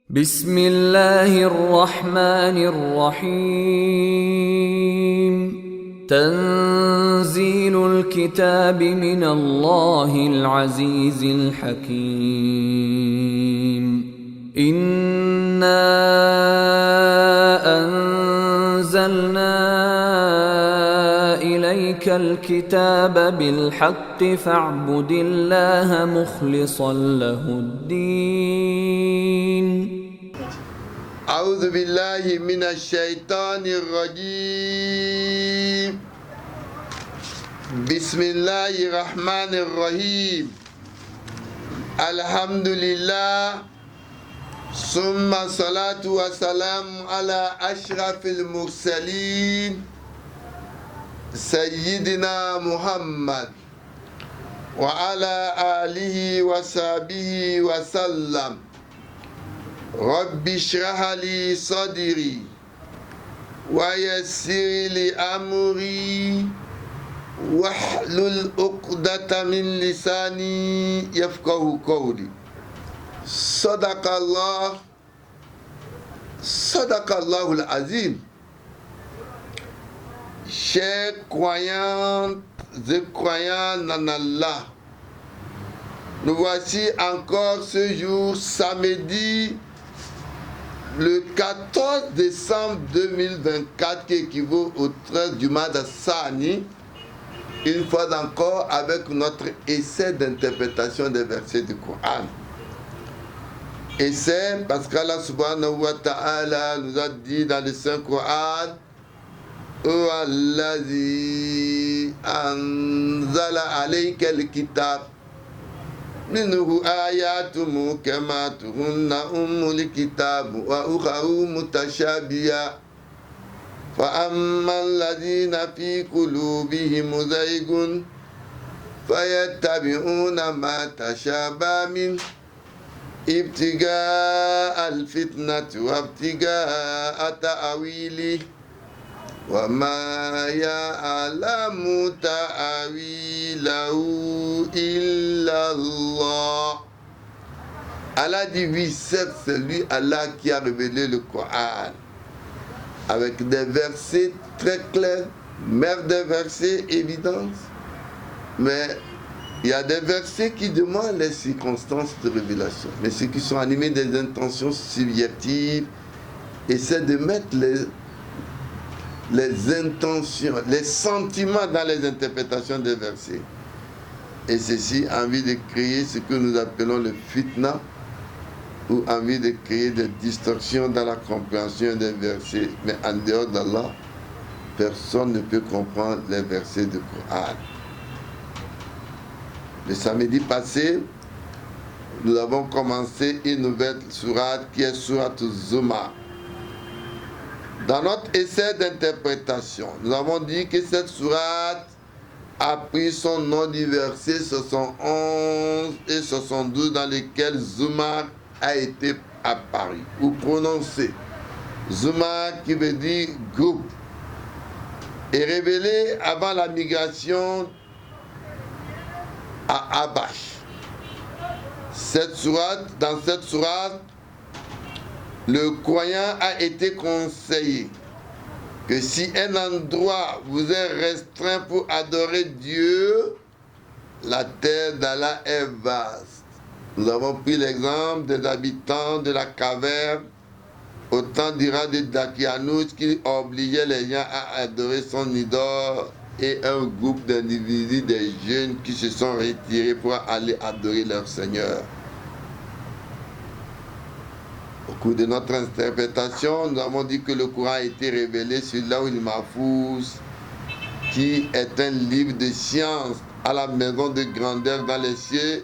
بسم الله الرحمن الرحيم تنزيل الكتاب من الله العزيز الحكيم إنا أنزلنا إليك الكتاب بالحق فاعبد الله مخلصا له الدين أعوذ بالله من الشيطان الرجيم بسم الله الرحمن الرحيم الحمد لله ثم الصلاة والسلام على أشرف المرسلين سيدنا محمد وعلى آله وصحبه وسلم رب اشرح لي صدري ويسر لي أمري واحلل عقدة من لساني يفقهوا قولي صدق الله العظيم. Chers croyantes et croyants en Allah, nous voici encore ce jour, samedi, le 14 décembre 2024, qui équivaut au 13 du mois de Sani, une fois encore avec notre essai d'interprétation des versets du Coran. Essai parce qu'Allah subhanahu wa ta'ala nous a dit dans le Saint-Coran: هو الذي أنزل عليك الكتاب منه آيات محكمات هن أم الكتاب وأخر متشابهات فأما الذين في قلوبهم زيغ فيتبعون ما تشابه منه ابتغاء الفتنة وابتغاء تأويله وما يعلم تأويله إلا الله. Allah dit oui, certes, c'est lui, Allah, qui a révélé le Coran avec des versets très clairs, mère des versets évidents, mais il y a des versets qui demandent les circonstances de révélation, mais ceux qui sont animés des intentions subjectives essaient de mettre les intentions, les sentiments dans les interprétations des versets. Et ceci, envie de créer ce que nous appelons le fitna, ou envie de créer des distorsions dans la compréhension des versets. Mais en dehors d'Allah, personne ne peut comprendre les versets du Coran. Le samedi passé, nous avons commencé une nouvelle sourate qui est sourate Zumar. Dans notre essai d'interprétation, nous avons dit que cette sourate a pris son nom du verset 71 et 72 dans lesquels Zumar a été apparu ou prononcé. Zumar qui veut dire groupe est révélé avant la migration à Abash. Dans cette sourate, le croyant a été conseillé que si un endroit vous est restreint pour adorer Dieu, la terre d'Allah est vaste. Nous avons pris l'exemple des habitants de la caverne au temps d'Ira de Dakianous qui obligeait les gens à adorer son idole, et un groupe d'individus, des jeunes qui se sont retirés pour aller adorer leur Seigneur. Au cours de notre interprétation, nous avons dit que le Coran a été révélé sur Lawhul Mahfouz, qui est un livre de science à la maison de grandeur dans les cieux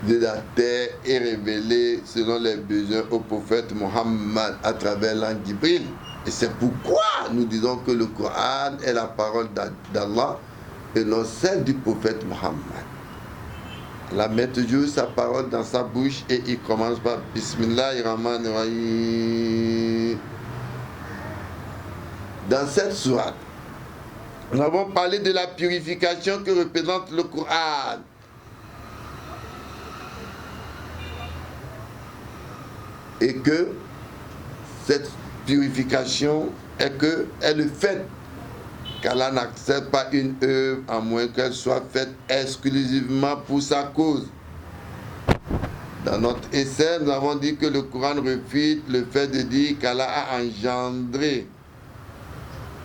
de la terre, et révélé selon les besoins au prophète Mohammed à travers l'ange Jibril. Et c'est pourquoi nous disons que le Coran est la parole d'Allah et non celle du prophète Mohammed. Allah met toujours sa parole dans sa bouche et il commence par Bismillahirrahmanirrahim. Dans cette sourate, nous avons parlé de la purification que représente le Coran. et que cette purification est le fait qu'Allah n'accepte pas une œuvre à moins qu'elle soit faite exclusivement pour sa cause. Dans notre essai, nous avons dit que le Coran refute le fait de dire qu'Allah a engendré,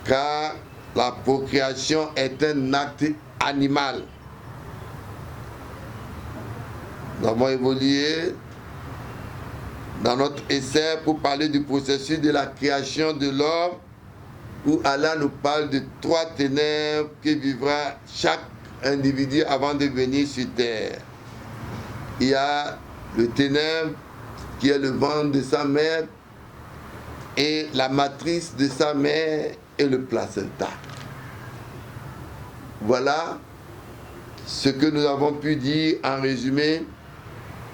car la procréation est un acte animal. Nous avons évolué dans notre essai pour parler du processus de la création de l'homme, où Allah nous parle de 3 ténèbres que vivra chaque individu avant de venir sur terre. Il y a le ténèbre qui est le ventre de sa mère et la matrice de sa mère et le placenta. Voilà ce que nous avons pu dire en résumé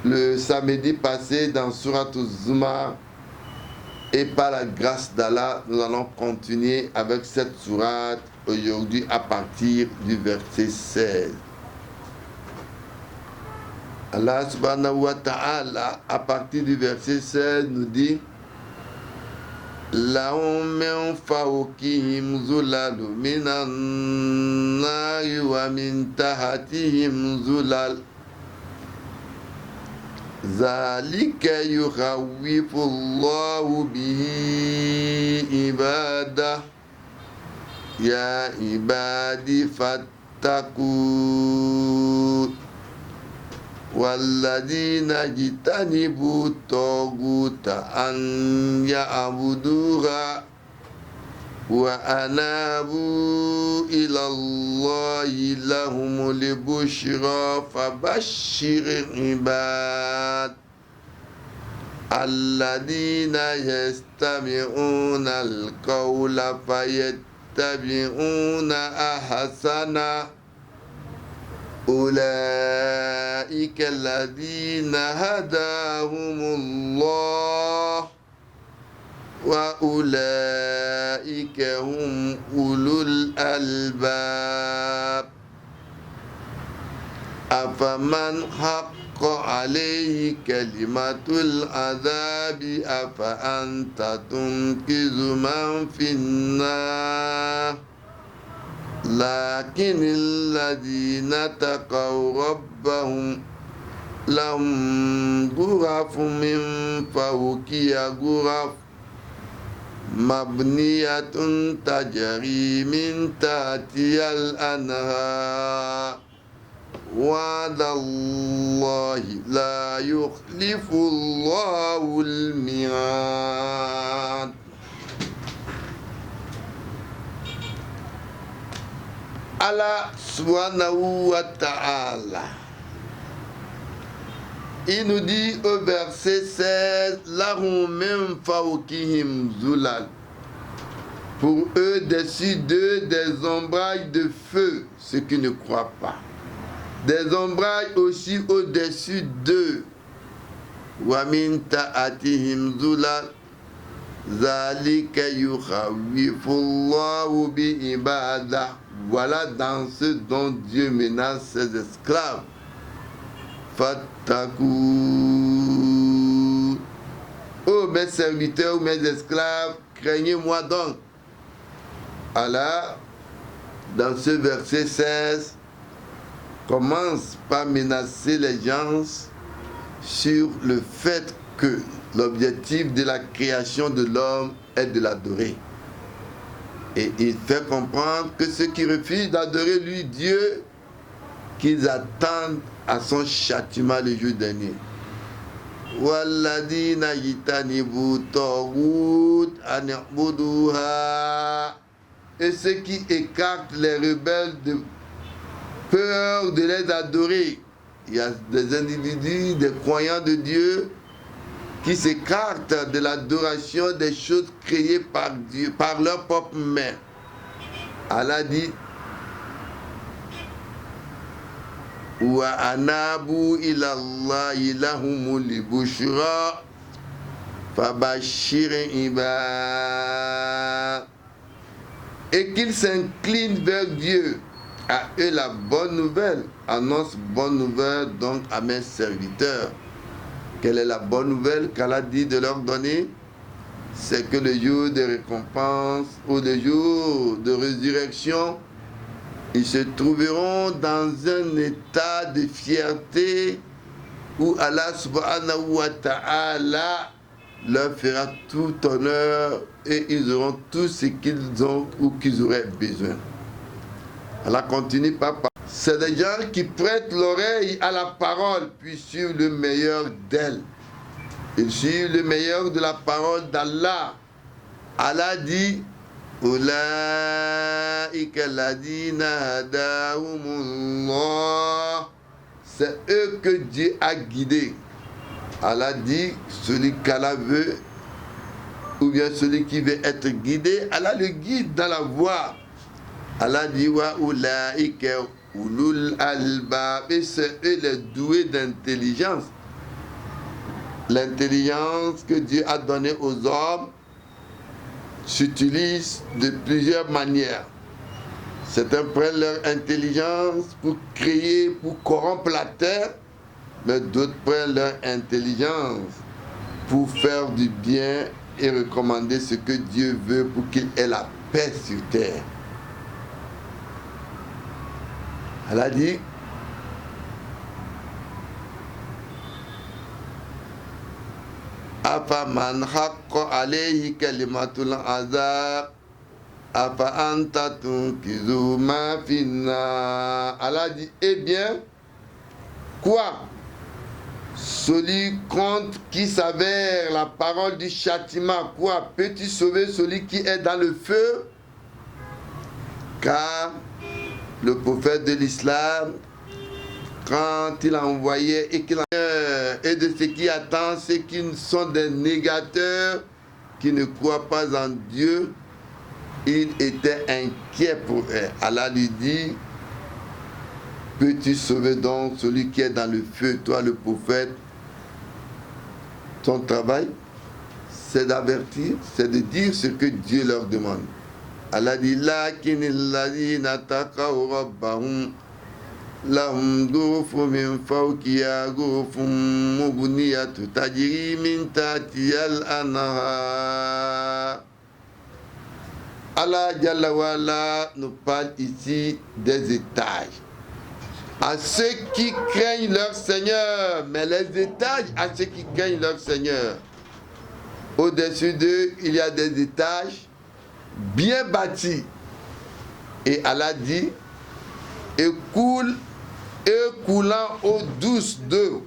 le samedi passé dans Surat Az-Zumar, et par la grâce d'Allah, nous allons continuer avec cette sourate aujourd'hui à partir du verset 16. Allah subhanahu wa ta'ala, à partir du verset 16, nous dit Lahum min fawqihim zulalu minan nari wa min tahatihim zulal Zalika yukhawwifu Allahu bihi ibadah ya ibadi fattakun والذين اجتنبوا الطاغوت أن يعبدوها وأنابوا إلى الله لهم البشرى فبشر عباد الذين يستمعون القول فيتبعون أحسنه أولئك الذين هداهم الله وأولئك هم أولو الألباب أفمن حق عليه كلمة العذاب أفأنت تنقذ من في النار لكن الذين تقوا ربهم لهم غرف من فوقها غرف مبنية تجري من تحتها الأنهار وعد الله لا يخلف الله الميعاد. Allah subhanahu wa ta'ala, il nous dit au verset 16, lahum min fawqihim zulal, pour eux dessus d'eux des ombrages de feu, ceux qui ne croient pas, des ombrages aussi au-dessus d'eux, wa min ta'atihim zulal, zalika yukhawwifu Allahu bi ibadah. Voilà dans ce dont Dieu menace ses esclaves. Fattakou. Oh mes serviteurs, mes esclaves, craignez-moi donc. Allah, dans ce verset 16, commence par menacer les gens sur le fait que l'objectif de la création de l'homme est de l'adorer. Et il fait comprendre que ceux qui refusent d'adorer lui, Dieu, qu'ils attendent à son châtiment le jour dernier. Walladina yitanibu taghut an ya'buduha. Et ceux qui écartent les rebelles de peur de les adorer. Il y a des individus, des croyants de Dieu, qui s'écartent de l'adoration des choses créées par Dieu, par leur propre main. Allah dit wa anabu ila Allahi lahumul bushra fabashir ibad, et qu'ils s'inclinent vers Dieu, à eux la bonne nouvelle, annonce bonne nouvelle donc à mes serviteurs. Quelle est la bonne nouvelle qu'Allah dit de leur donner? C'est que le jour de récompense ou le jour de résurrection, ils se trouveront dans un état de fierté où Allah subhanahu wa ta'ala leur fera tout honneur et ils auront tout ce qu'ils ont ou qu'ils auraient besoin. Allah continue par c'est des gens qui prêtent l'oreille à la parole puis suivent le meilleur d'elle. Ils suivent le meilleur de la parole d'Allah. Allah dit Ulaika alladhina hadahumullah. C'est eux que Dieu a guidés. Allah dit celui qu'Allah veut ou bien celui qui veut être guidé, Allah le guide dans la voie. Allah dit wa ulaika ulul albab, et c'est eux les doués d'intelligence. L'intelligence que Dieu a donnée aux hommes s'utilise de plusieurs manières. Certains prennent leur intelligence pour créer, pour corrompre la terre, mais d'autres prennent leur intelligence pour faire du bien et recommander ce que Dieu veut pour qu'il ait la paix sur terre. Elle a dit Afa man haqqa alayhi kalimatul azab afa anta tunkizu ma finna. Allah dit eh bien quoi, celui contre qui s'avère la parole du châtiment, quoi, peux-tu sauver celui qui est dans le feu? Car le prophète de l'islam, quand il a envoyé et de ce qui attend ceux qui sont des négateurs, qui ne croient pas en Dieu, il était inquiet pour eux. Allah lui dit, peux-tu sauver donc celui qui est dans le feu, toi le prophète? Ton travail, c'est d'avertir, c'est de dire ce que Dieu leur demande. Allah dit, lakinil ladina taqaw rabbahum lahum ghurufun min fawqiha ghurufun mubniyatun tajri min tahtiha al-anhar. Allah Jalla wa Ala nous parle ici des étages. À ceux qui craignent leur Seigneur, mais les étages à ceux qui craignent leur Seigneur. Au-dessus d'eux, il y a des étages bien bâtis. Et Allah dit, et coulant eau douce d'eau,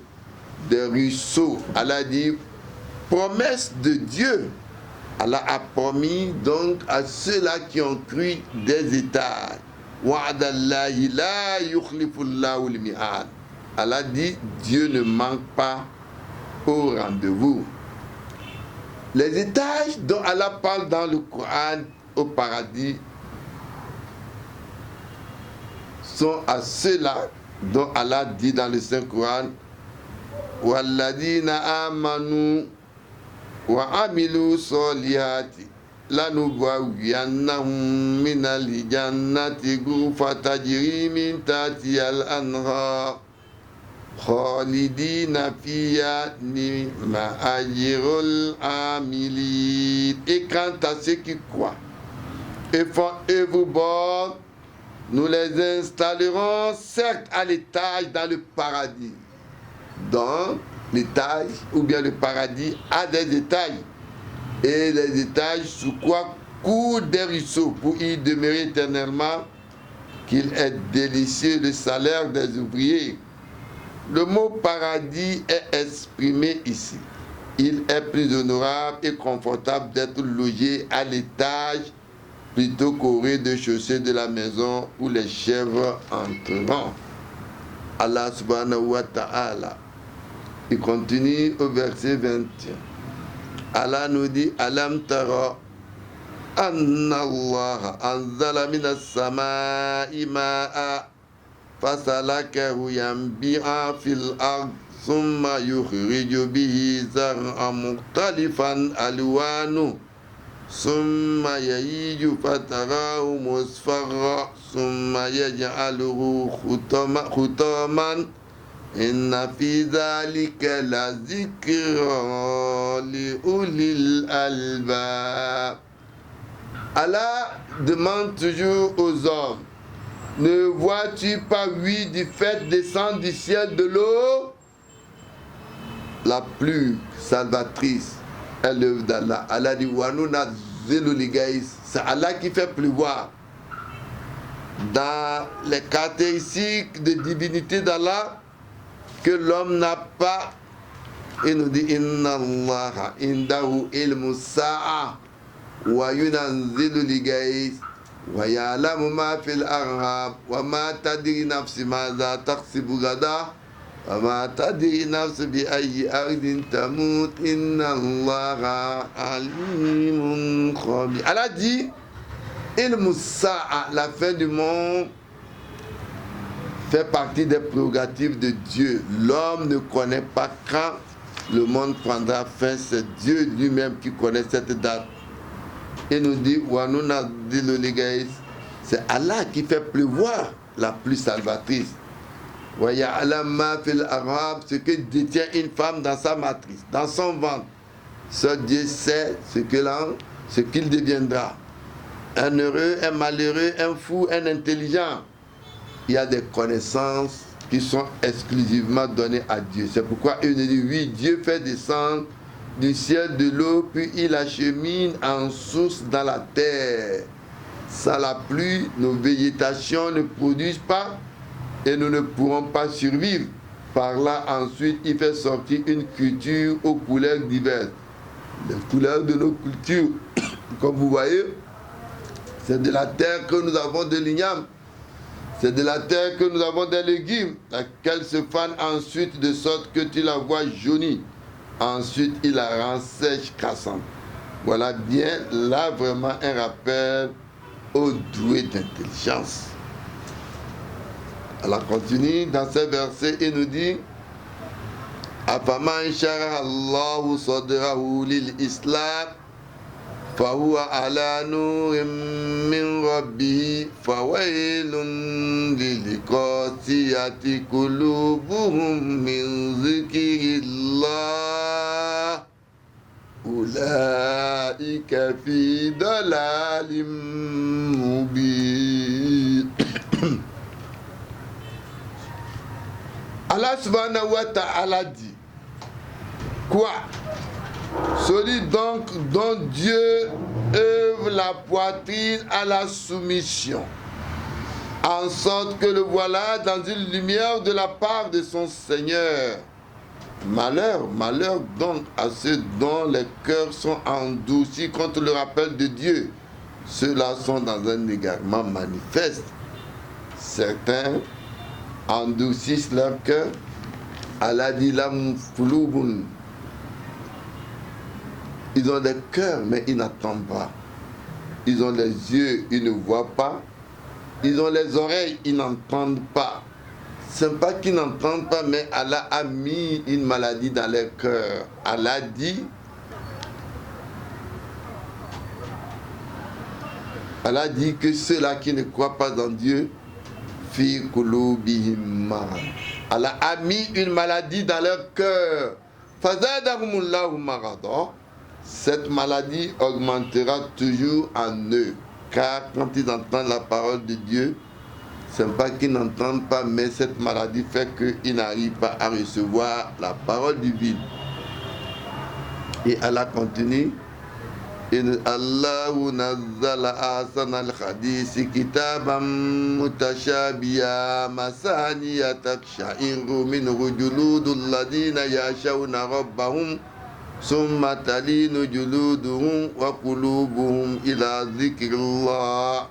des ruisseaux. Allah dit, promesse de Dieu. Allah a promis donc à ceux-là qui ont cru des étages. Wa'adallahi la yukhlifullahu al-mi'ad. Allah dit, Dieu ne manque pas au rendez-vous. Les étages dont Allah parle dans le Coran au paradis sont à ceux-là dont Allah dit dans le Saint-Coran Walladina amanu wa amilu solihati lanubawwiyannahum minal jannati ghurfatan tajri min tahtiha al-anhar khalidina fiha ni'ma ajrul amilin. Et quant à ceux qui croient et font œuvre bonne, nous les installerons certes à l'étage dans le paradis. Donc l'étage ou bien le paradis a des étages. Et les étages sous quoi courent des ruisseaux pour y demeurer éternellement, qu'il est délicieux le salaire des ouvriers. Le mot paradis est exprimé ici. Il est plus honorable et confortable d'être logé à l'étage plutôt qu'au rez-de-chaussée de la maison où les chèvres entreront. Allah subhanahu wa ta'ala. Il continue au verset 21. Allah nous dit, Alam tara anna Allah anzala minas samaa'i ma'a fasalakahu yanbi'a fil ard thumma yukhriju bihi zar'an mukhtalifan alwanu thumma yahiju fatarahu musfarra thumma yaj'aluhu khutaman Inna fi dhalika la zikra li ulil albab. Allah demande toujours aux hommes, ne vois-tu pas, oui, du fait descendre du ciel de l'eau? La pluie salvatrice est l'œuvre d'Allah. Allah dit, c'est Allah qui fait pleuvoir. Dans les caractéristiques de divinité d'Allah que l'homme n'a pas, il nous dit, Inna Allah indahu ilmu sa'a wa yunanzilu ligais wa ya'lamu ma fil arham wa ma tadri nafsi madha taksibu gada wa ma tadri nafsi bi ayyi ardin tamut inna Allah alimun khabir. Allah dit ilmu sa'a, la fin du monde fait partie des prérogatives de Dieu. L'homme ne connaît pas quand le monde prendra fin, c'est Dieu lui-même qui connaît cette date. Il nous dit, c'est Allah qui fait pleuvoir la pluie salvatrice. Ce que détient une femme dans sa matrice, dans son ventre. Seul Dieu sait ce qu'il deviendra. Un heureux, un malheureux, un fou, un intelligent. Il y a des connaissances qui sont exclusivement données à Dieu. C'est pourquoi il nous dit, oui, Dieu fait descendre du ciel de l'eau, puis il achemine en source dans la terre. Sans la pluie, nos végétations ne produisent pas et nous ne pourrons pas survivre. Par là, ensuite, il fait sortir une culture aux couleurs diverses. Les couleurs de nos cultures, comme vous voyez, c'est de la terre que nous avons de l'igname. C'est de la terre que nous avons des légumes, laquelle se fane ensuite de sorte que tu la vois jaunie. Ensuite, il la rend sèche, cassante. Voilà bien là vraiment un rappel aux doués d'intelligence. Allah continue dans ces versets et nous dit Afaman sharaha Allahu sadrahu lil Islam فهو على نور من ربه فويل للقاسية قلوبهم من ذكر الله أولئك في ضلال مبين. Allah subhanahu wa ta'ala dit quoi? Celui donc dont Dieu œuvre la poitrine à la soumission, en sorte que le voilà dans une lumière de la part de son Seigneur. Malheur, malheur donc à ceux dont les cœurs sont endurcis contre le rappel de Dieu. Ceux-là sont dans un égarement manifeste. Certains endurcissent leur cœur. Allah dit lam fulubun. Ils ont des cœurs, mais ils n'attendent pas. Ils ont les yeux, ils ne voient pas. Ils ont les oreilles, ils n'entendent pas. Ce n'est pas qu'ils n'entendent pas, mais Allah a mis une maladie dans leur cœur. Allah dit, que ceux-là qui ne croient pas en Dieu, fi qulubihim marad. Allah a mis une maladie dans leur cœur. Fazadahumullahu marada. Cette maladie augmentera toujours en eux, car quand ils entendent la parole de Dieu, ce n'est pas qu'ils n'entendent pas, mais cette maladie fait qu'ils n'arrivent pas à recevoir la parole divine. Et Allah continue, Allahu nazzala ahsana al-hadisi kitaban mutashabiha masaniya takshairu minhu juludul ladina yashawna rabbahum ثم تلين جلودهم وقلوبهم إلى ذكر الله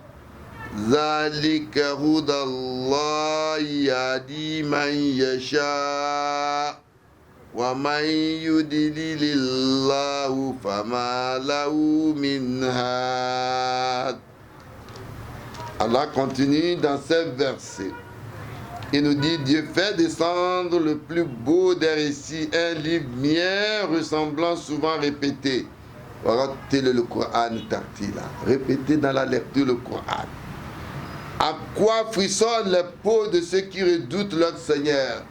ذلك هدى الله يهدي من يشاء ومن يضلل الله فما له من هاد. Allah continue dans ces versets. Il nous dit, Dieu fait descendre le plus beau des récits, un livre bien ressemblant, souvent répété. Le Coran tartila. Répétez dans la lecture le Coran. À quoi frissonnent les peaux de ceux qui redoutent leur Seigneur?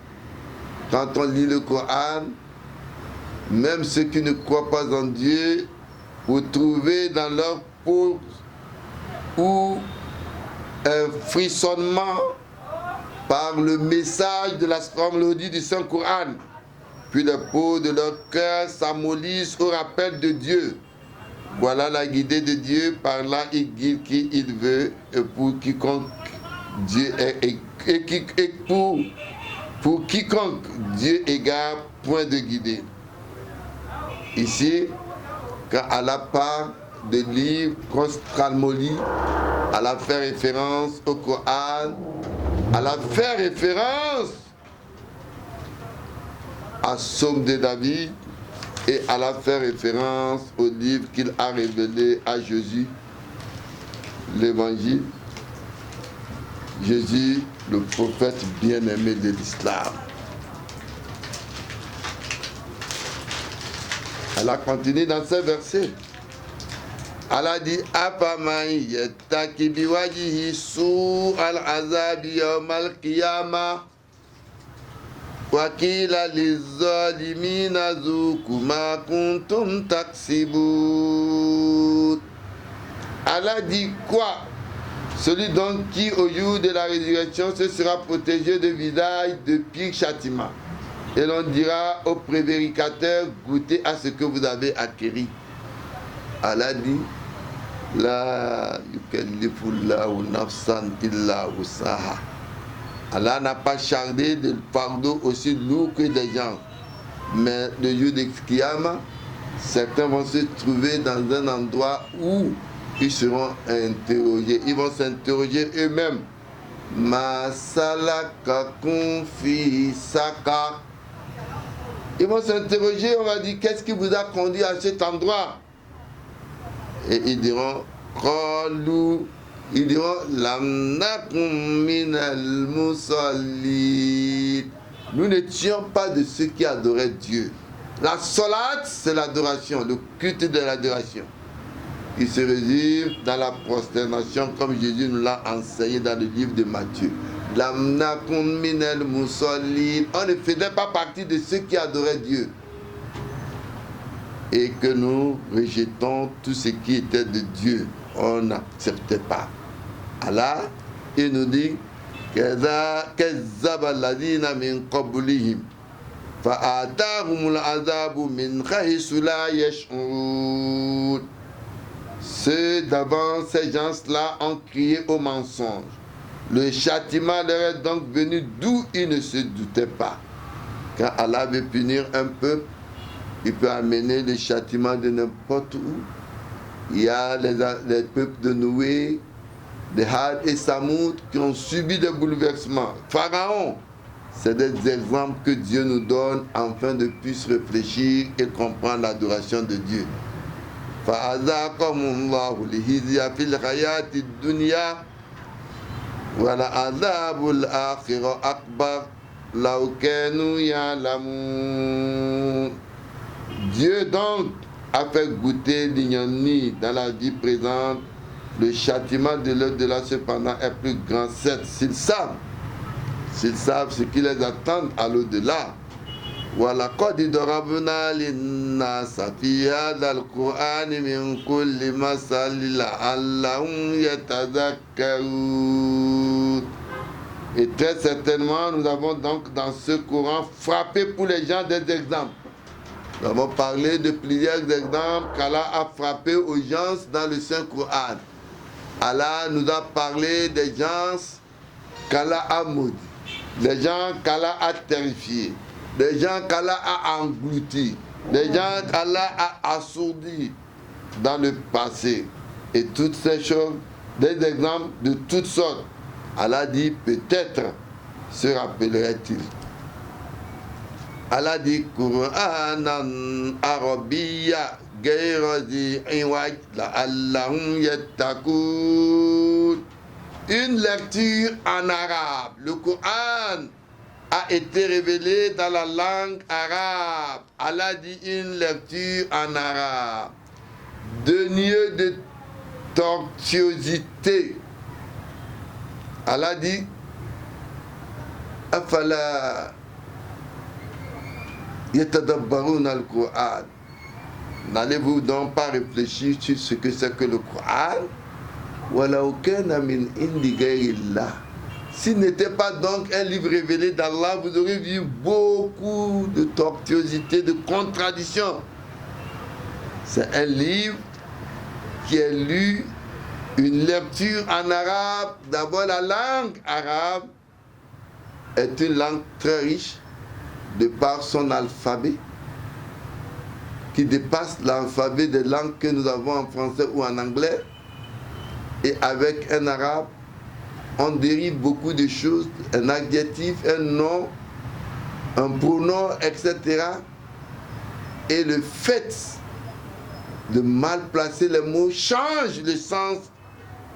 quand on lit le Coran, même ceux qui ne croient pas en Dieu, vous trouvez dans leur peau ou un frissonnement par le message de l'astronomie du Saint-Coran. Puis les peaux de leur cœur s'amollissent au rappel de Dieu. Voilà la guidée de Dieu, par là il guide qui il veut, et pour quiconque Dieu est, et pour quiconque Dieu égare, point de guider. Ici, quand Allah parle de livre Prostralmoli, Allah fait référence au Coran, Allah fait référence à Psaume de David, et Allah fait référence au livre qu'il a révélé à Jésus, l'Évangile. Jésus, le prophète bien-aimé de l'islam. Allah continue dans ce verset. Allah dit Afaman yattaqi biwajhihi su'al-azabi yawmal qiyamah wa qila liz-zalimina zuqu ma kuntum taksibun. Allah dit quoi? Celui donc qui au jour de la résurrection se sera protégé de visage de pire châtiment. Et l'on dira aux prévaricateurs, goûtez à ce que vous avez acquis. Allah dit, la yukallifullahu nafsan illa wusaha. Allah n'a pas chargé de fardeau aussi lourd que des gens. Mais le jour de Kiyama, certains vont se trouver dans un endroit où ils seront interrogés. Ils vont s'interroger eux-mêmes. Ma salakakum fi saka. Ils vont s'interroger, on va dire, qu'est-ce qui vous a conduit à cet endroit? Et ils diront, lam nakum minal musallin. Nous n'étions pas de ceux qui adoraient Dieu. La salat, c'est l'adoration, le culte de l'adoration, qui se résume dans la prosternation, comme Jésus nous l'a enseigné dans le livre de Matthieu. Lam nakum minal musallin. On ne faisait pas partie de ceux qui adoraient Dieu. Et que nous rejetons tout ce qui était de Dieu. On n'acceptait pas. Allah, il nous dit كذب الذين من قبلهم فآتاهم العذاب من حيث لا يشعرون. Ceux d'avant, ces gens-là ont crié au mensonge. Le châtiment leur est donc venu d'où ils ne se doutaient pas. Quand Allah veut punir un peuple, il peut amener le châtiment de n'importe où. Il y a les peuples de Noé, de Had et Samoud qui ont subi des bouleversements. Pharaon, c'est des exemples que Dieu nous donne afin de puisse réfléchir et comprendre l'adoration de Dieu. Fa'azakumullahu lihizya fil hayati dunya wa la'azabul akhirah akbar law kanu ya'lamun. Dieu donc a fait goûter l'ignominie dans la vie présente. Le châtiment de l'au-delà cependant est plus grand, certes, s'ils savent ce qui les attend à l'au-delà. وَلَقَدْ ضَرَبْنَا لِلنَّاسِ فِي هَذَا الْقُرْآنِ مِنْ كُلِّ مَثَلٍ لَعَلَّهُمْ يَتَذَكَّرُونَ. Et très certainement, nous avons donc dans ce Coran frappé pour les gens des exemples. Nous avons parlé de plusieurs exemples qu'Allah a frappé aux gens dans le Saint-Coran. Allah nous a parlé des gens qu'Allah a maudits, des gens qu'Allah a terrifiés, des gens qu'Allah a engloutis, des gens qu'Allah a assourdis dans le passé. Et toutes ces choses, des exemples de toutes sortes. Allah dit peut-être se rappellerait-il. Allah dit Qur'anan Arabiyya ghayra dhi iwaj la'allahum yattaqun. Une lecture en arabe. Le Coran a été révélé dans la langue arabe. Allah dit une lecture en arabe. Dénué de tortuosité. Allah dit Afala yatadabbaruna al-Qur'an. N'allez-vous donc pas réfléchir sur ce que c'est que le Coran? Walau kana min indi ghayrillah. S'il n'était pas donc un livre révélé d'Allah, vous aurez vu beaucoup de tortuosité, de contradictions. C'est un livre qui est lu, une lecture en arabe. D'abord, la langue arabe est une langue très riche de par son alphabet, qui dépasse l'alphabet des langues que nous avons en français ou en anglais. Et avec un arabe, on dérive beaucoup de choses, un adjectif, un nom, un pronom, etc. Et le fait de mal placer les mots change le sens,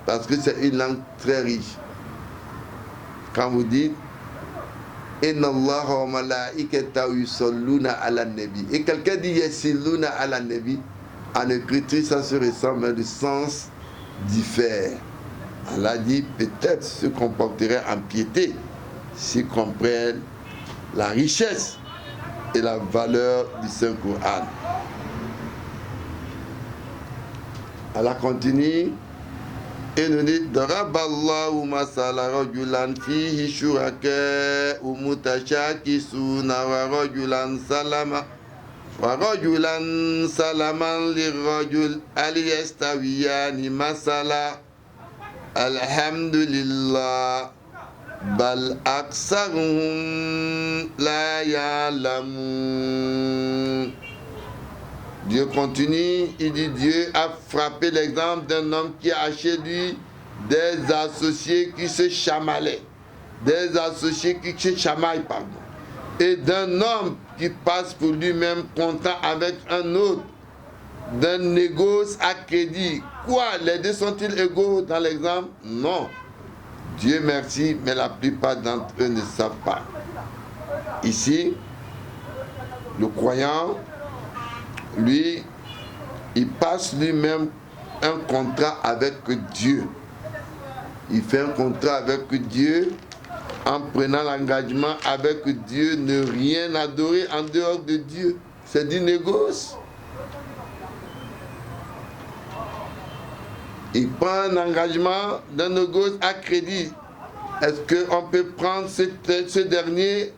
parce que c'est une langue très riche. Quand vous dites Inna Allah wa malaikatahu yusalluna ala nabi, et quelqu'un dit yasilluna ala nabi, en écriture ça se ressemble, mais le sens diffère. Allah dit peut-être se comporterait en piété s'ils comprennent la richesse et la valeur du Saint-Coran. Allah continue et nous dit Daraballahu masala rajulan fihi shuraka mutashakisuna wa rajulan salaman lirrajul al yastawiyani masala alhamdulillah bal aksaruhum la ya'lamun. Dieu continue, il dit Dieu a frappé l'exemple d'un homme qui a chez lui des associés qui se chamalaient, des associés qui se chamaillent, pardon, et d'un homme qui passe pour lui-même content avec un autre, d'un négoce à crédit. Quoi, les deux sont-ils égaux dans l'exemple? Non. Dieu merci, mais la plupart d'entre eux ne savent pas. Ici, le croyant, lui, il passe lui-même un contrat avec Dieu. Il fait un contrat avec Dieu en prenant l'engagement avec Dieu, ne rien adorer en dehors de Dieu. C'est du négoce. Il prend un engagement d'un négoce à crédit. Est-ce qu'on peut prendre ce dernier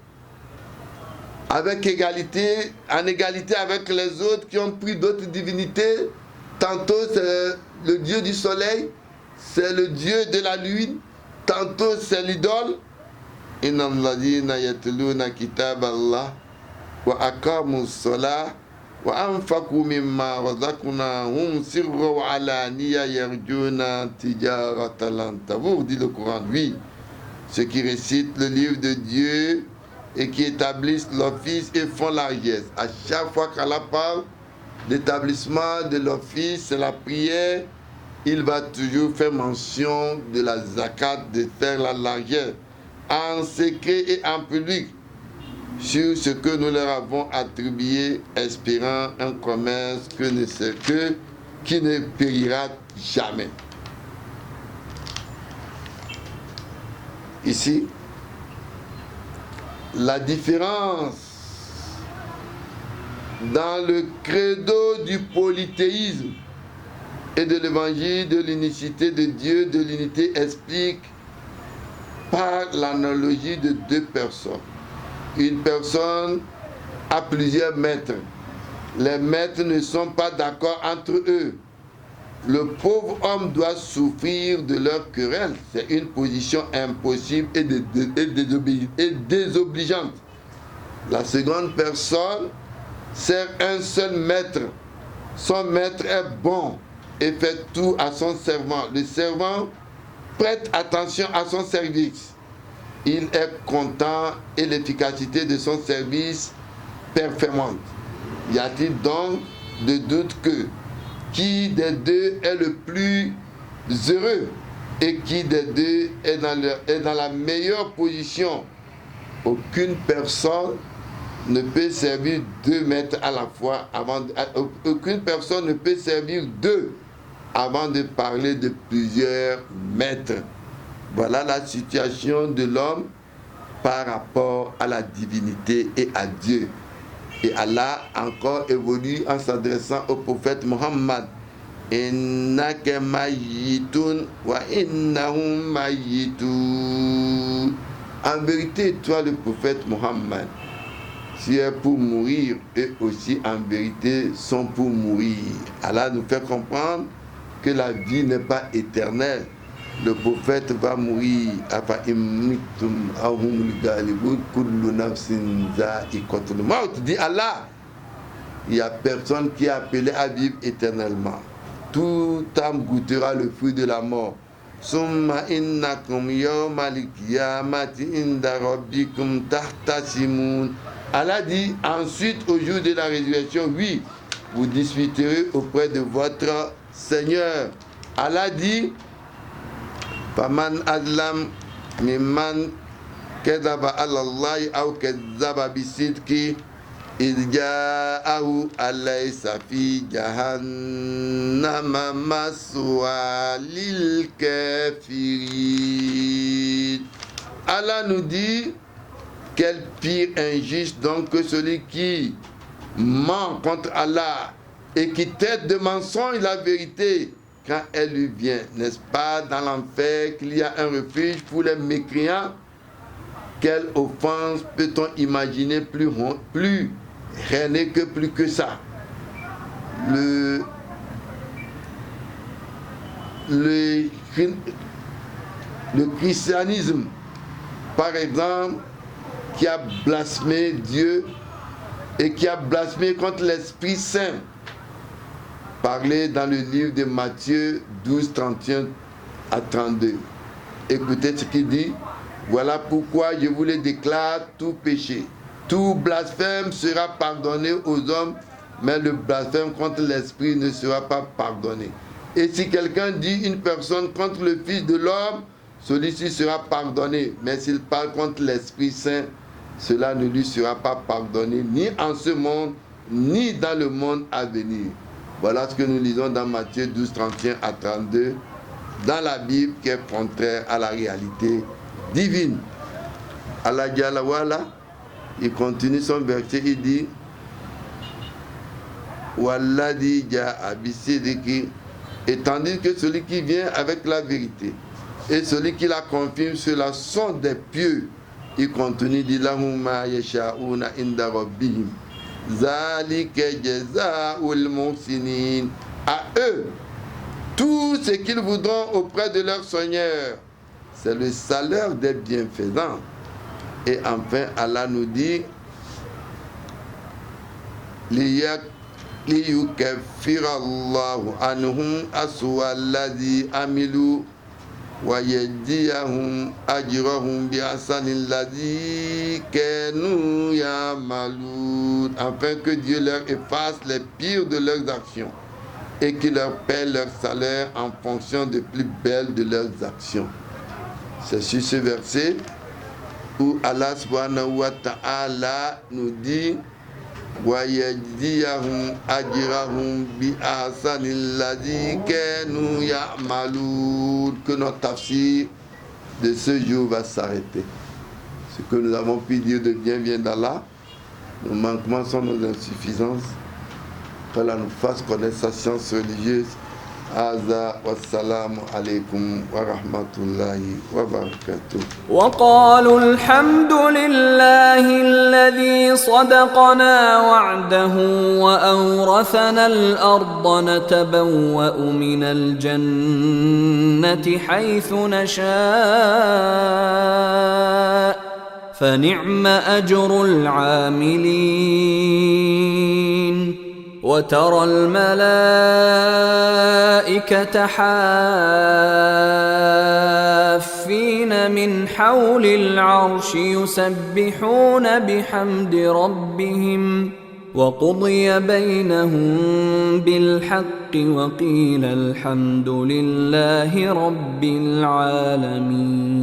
avec égalité, en égalité avec les autres qui ont pris d'autres divinités? Tantôt c'est le dieu du soleil, c'est le dieu de la lune, tantôt c'est l'idole. Innal ladina yatluna kitab Allah wa aqamu s-salah wa anfaqu mimma razaqnahum sirran wa alaniya yarjuna tijaratan lan tabur, dit le Coran. Oui, ceux qui récitent le livre de Dieu et qui établissent l'office et font largesse. À chaque fois qu'Allah parle d'établissement de l'office, c'est la prière, il va toujours faire mention de la zakat, de faire la largesse, en secret et en public, sur ce que nous leur avons attribué, espérant un commerce qui ne périra jamais. Ici, la différence dans le credo du polythéisme et de l'évangile de l'unicité de Dieu, de l'unité, explique par l'analogie de deux personnes. Une personne a plusieurs maîtres. Les maîtres ne sont pas d'accord entre eux. Le pauvre homme doit souffrir de leur querelle. C'est une position impossible et désobligeante. La seconde personne sert un seul maître. Son maître est bon et fait tout à son servant. Le servant prête attention à son service. Il est content et l'efficacité de son service performante. Y a-t-il donc de doute que qui des deux est le plus heureux et qui des deux est dans la meilleure position? Aucune personne ne peut servir deux maîtres à la fois. Aucune personne ne peut servir deux avant de parler de plusieurs maîtres. Voilà la situation de l'homme par rapport à la divinité et à Dieu. Et Allah encore évolue en s'adressant au prophète Muhammad. Innaka mayyitun wa innahum mayyitun. En vérité, toi le prophète Muhammad, tu es pour mourir, et aussi en vérité sont pour mourir. Allah nous fait comprendre que la vie n'est pas éternelle. Le prophète va mourir. Dit Allah, il n'y a personne qui est appelé à vivre éternellement. Tout âme goûtera le fruit de la mort. Summa innakum yawmal qiyamati inda rabbikum tahtasimun. Allah dit ensuite au jour de la résurrection, oui, vous discuterez auprès de votre Seigneur. Allah dit Faman azlam mimman kadhaba ala Allahi aw kadhaba bisidqi idh ja'ahu alaysa fi jahannama maswa lil kafirin. Allah nous dit quel pire injuste donc que celui qui ment contre Allah et qui traite de mensonge la vérité quand elle lui vient. N'est-ce pas dans l'enfer qu'il y a un refuge pour les mécréants? Quelle offense peut-on imaginer plus rêner que plus que ça? Le christianisme, par exemple, qui a blasphémé Dieu et qui a blasphémé contre l'Esprit Saint, parlé dans le livre de Matthieu 12, 31 à 32. Écoutez ce qu'il dit. Voilà pourquoi je vous le déclare, tout péché, tout blasphème sera pardonné aux hommes, mais le blasphème contre l'Esprit ne sera pas pardonné. Et si quelqu'un dit une personne contre le Fils de l'homme, celui-ci sera pardonné. Mais s'il parle contre l'Esprit Saint, cela ne lui sera pas pardonné, ni en ce monde, ni dans le monde à venir. Voilà ce que nous lisons dans Matthieu 12, 31 à 32, dans la Bible qui est contraire à la réalité divine. Allah Jalla wala, il continue son verset, il dit Walladhi ja'a bisidqi, et tandis que celui qui vient avec la vérité et celui qui la confirme, ceux-là sont des pieux. Il continue, dit Lahumma yasha'una inda rabbihim zalika jazaa'ul muhsinin. À eux tout ce qu'ils voudront auprès de leur Seigneur, c'est le salaire des bienfaisants. Et enfin Allah nous dit liyukaffira Allahu anhum aswa alladhi amilu wa yajziyahum ajrahum bi ahsani alladhi kanu ya'malun, afin que Dieu leur efface les pires de leurs actions et qu'il leur paie leur salaire en fonction des plus belles de leurs actions. C'est sur ce verset où Allah subhanahu wa ta'ala nous dit wa yajziyahum ajrahum bi ahsanil ladhi kanu ya'malun, que notre tafsir de ce jour va s'arrêter. Ce que nous avons pu dire de bien vient d'Allah. Nos manquements sont nos insuffisances. Qu'Allah nous fasse connaître sa science religieuse. Aza wassalamu alaikum wa rahmatullahi wa barakatuh. وقالوا الحمد لله الذي صدقنا وعده وأورثنا الأرض نتبوأ من الجنة حيث نشاء فنعم أجر العاملين. وترى الملائكة حافين من حول العرش يسبحون بحمد ربهم وقضي بينهم بالحق وقيل الحمد لله رب العالمين.